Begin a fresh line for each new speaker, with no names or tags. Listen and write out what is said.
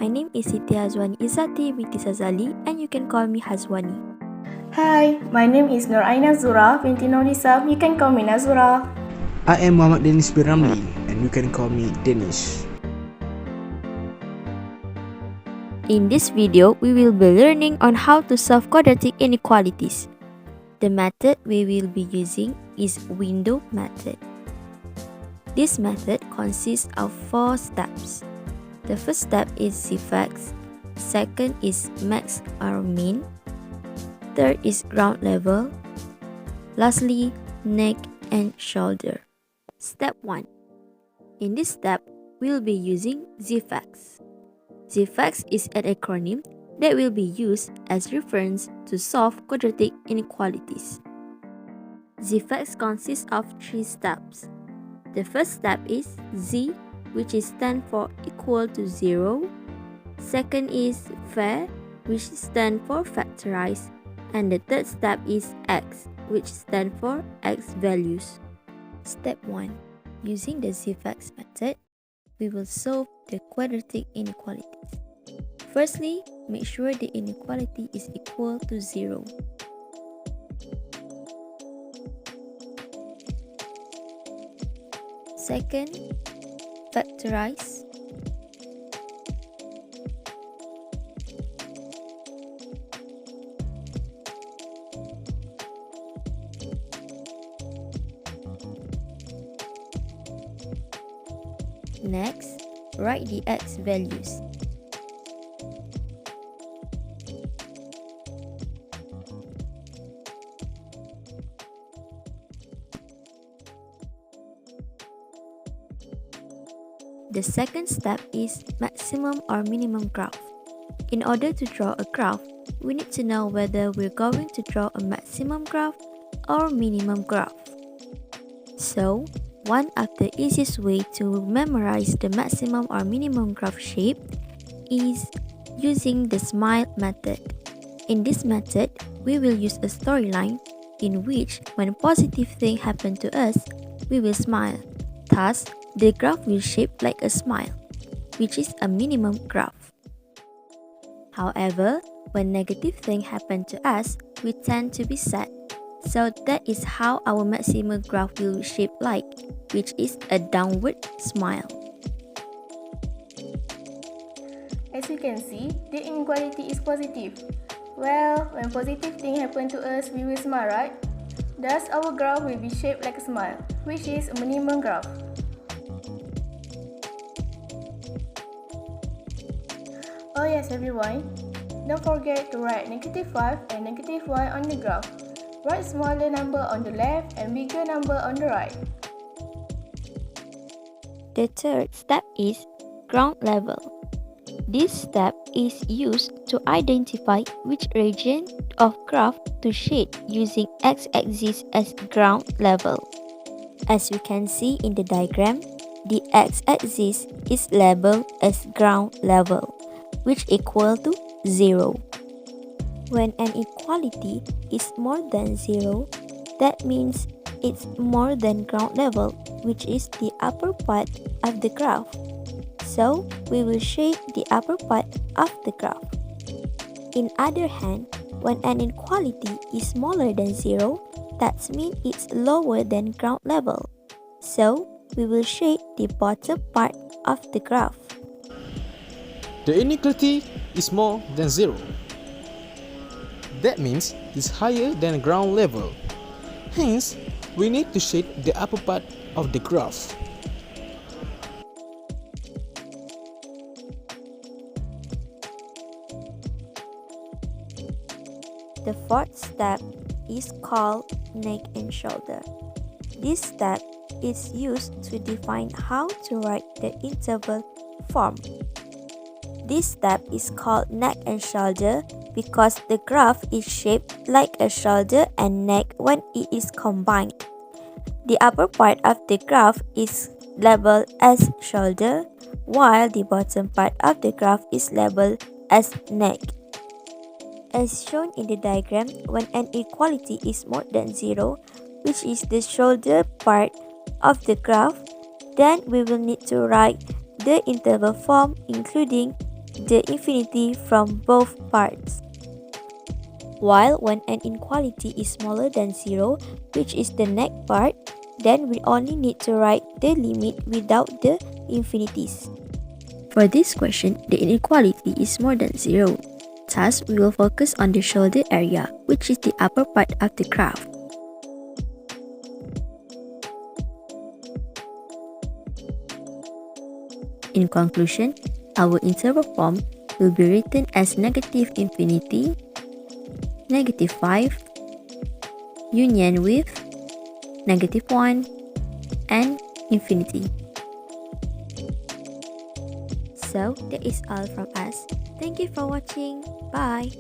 My name is Siti Hazwani Izzaty binti Sazaly, and you can call me Hazwani.
Hi, my name is Nur Ain Nazurah, binti Norlisam. You can call me Nazurah.
I am Danish bin Ramlee, and you can call me Danish.
In this video, we will be learning on how to solve quadratic inequalities. The method we will be using is window method. This method consists of 4 steps. The first step is z-facts, second is max or min, third is ground level, lastly neck and shoulder. Step 1. In this step, we will be using z-facts. Z-facts is an acronym that will be used as reference to solve quadratic inequalities. Z-facts consists of 3 steps. The first step is z, which is stand for equal to 0. Second is fa, which stand for factorize. And the third step is x, which stand for x values. Step 1. Using the z-facts method, we will solve the quadratic inequalities. Firstly, make sure the inequality is equal to 0. Second, factorize. Next, write the x values. The second step is maximum or minimum graph. In order to draw a graph, we need to know whether we're going to draw a maximum graph or minimum graph. So, one of the easiest way to memorize the maximum or minimum graph shape is using the smile method. In this method, we will use a storyline in which when a positive thing happens to us, we will smile. Thus, the graph will shape like a smile, which is a minimum graph. However, when negative thing happen to us, we tend to be sad. So that is how our maximum graph will shape like, which is a downward smile.
As you can see, the inequality is positive. Well, when positive thing happen to us, we will smile, right? Thus, our graph will be shaped like a smile, which is a minimum graph. Oh yes everyone, don't forget to write -5 and -1 on the graph. Write smaller number on the left and bigger number on the right.
The third step is ground level. This step is used to identify which region of graph to shade using x-axis as ground level. As we can see in the diagram, the x-axis is labeled as ground level, which equal to 0. When an equality is more than 0, that means it's more than ground level, which is the upper part of the graph. So, we will shade the upper part of the graph. In other hand, when an inequality is smaller than 0, that means it's lower than ground level. So, we will shade the bottom part of the graph.
The inequality is more than 0. That means it's higher than ground level. Hence, we need to shade the upper part of the graph.
The fourth step is called neck and shoulder. This step is used to define how to write the interval form. This step is called neck and shoulder because the graph is shaped like a shoulder and neck when it is combined. The upper part of the graph is labeled as shoulder, while the bottom part of the graph is labeled as neck. As shown in the diagram, when an equality is more than 0, which is the shoulder part of the graph, then we will need to write the interval form including the infinity from both parts. While when an inequality is smaller than 0, which is the next part, then we only need to write the limit without the infinities. For this question, the inequality is more than 0. Thus, we will focus on the shoulder area, which is the upper part of the graph. In conclusion, our interval form will be written as negative infinity, negative 5, union with negative 1, and infinity. So, that is all from us. Thank you for watching. Bye.